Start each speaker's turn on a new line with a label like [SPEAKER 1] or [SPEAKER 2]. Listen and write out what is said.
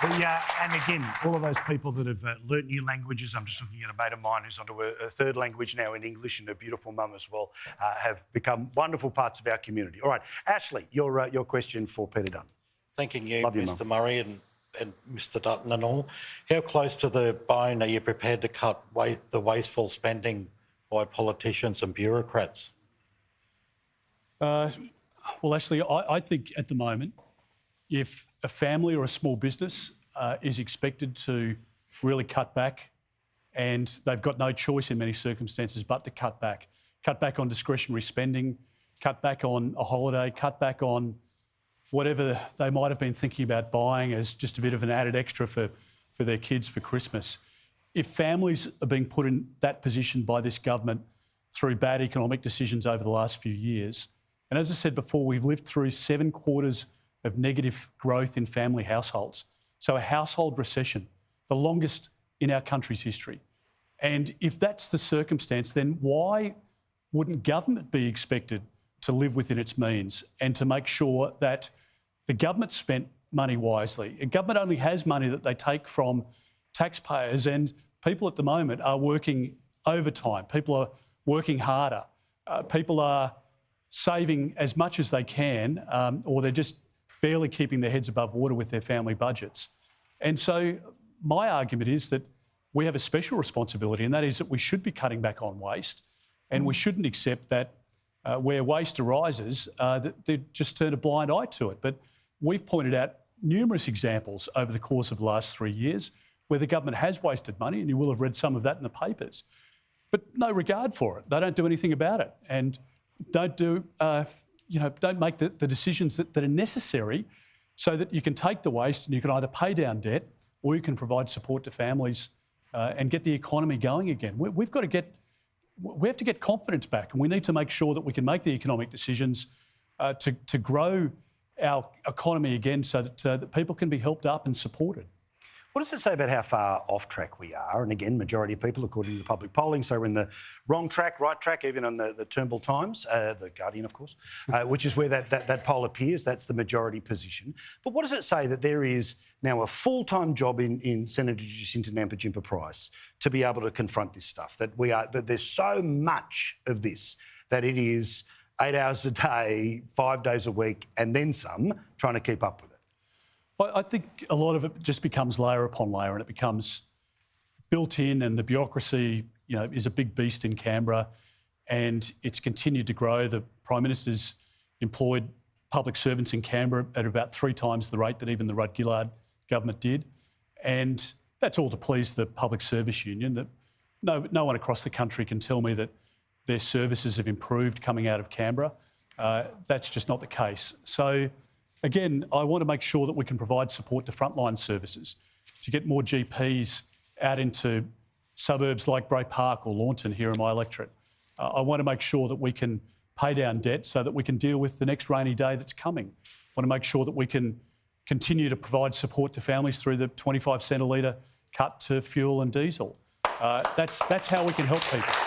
[SPEAKER 1] And again, all of those people that have learnt new languages, I'm just looking at a mate of mine who's onto a third language now in English, and a beautiful mum as well, have become wonderful parts of our community. All right, Ashley, your question for Peter Dutton.
[SPEAKER 2] Thanking you, Mr Murray and Mr Dutton and all. How close to the bone are you prepared to cut the wasteful spending by politicians and bureaucrats?
[SPEAKER 3] Well, Ashley, I think at the moment, if a family or a small business is expected to really cut back, and they've got no choice in many circumstances but to cut back on discretionary spending, cut back on a holiday, cut back on whatever they might have been thinking about buying as just a bit of an added extra for their kids for Christmas. If families are being put in that position by this government through bad economic decisions over the last few years, and as I said before, we've lived through 7 quarters of negative growth in family households. So a household recession, the longest in our country's history. And if that's the circumstance, then why wouldn't government be expected to live within its means and to make sure that the government spent money wisely? A government only has money that they take from taxpayers, and people at the moment are working overtime. People are working harder. People are saving as much as they can, or they're just barely keeping their heads above water with their family budgets. And so my argument is that we have a special responsibility, and that is that we should be cutting back on waste, and we shouldn't accept that where waste arises, that they just turn a blind eye to it. But we've pointed out numerous examples over the course of the last 3 years where the government has wasted money, and you will have read some of that in the papers, but no regard for it. They don't do anything about it, and don't make the decisions that are necessary so that you can take the waste and you can either pay down debt or you can provide support to families and get the economy going again. We have to get confidence back, and we need to make sure that we can make the economic decisions to grow our economy again so that people can be helped up and supported.
[SPEAKER 1] What does it say about how far off track we are? And again, majority of people, according to the public polling, say we're in the wrong track, right track, even on the Turnbull Times, the Guardian, of course, which is where that poll appears. That's the majority position. But what does it say that there is now a full-time job in Senator Jacinta Nampijinpa-Price to be able to confront this stuff? That there's so much of this that it is 8 hours a day, 5 days a week, and then some, trying to keep up with it.
[SPEAKER 3] I think a lot of it just becomes layer upon layer, and it becomes built in, and the bureaucracy, is a big beast in Canberra, and it's continued to grow. The Prime Minister's employed public servants in Canberra at about 3 times the rate that even the Rudd-Gillard government did, and that's all to please the Public Service Union. That no one across the country can tell me that their services have improved coming out of Canberra. That's just not the case. So, again, I want to make sure that we can provide support to frontline services, to get more GPs out into suburbs like Bray Park or Launton here in my electorate. I want to make sure that we can pay down debt so that we can deal with the next rainy day that's coming. I want to make sure that we can continue to provide support to families through the 25 cent a litre cut to fuel and diesel. That's how we can help people.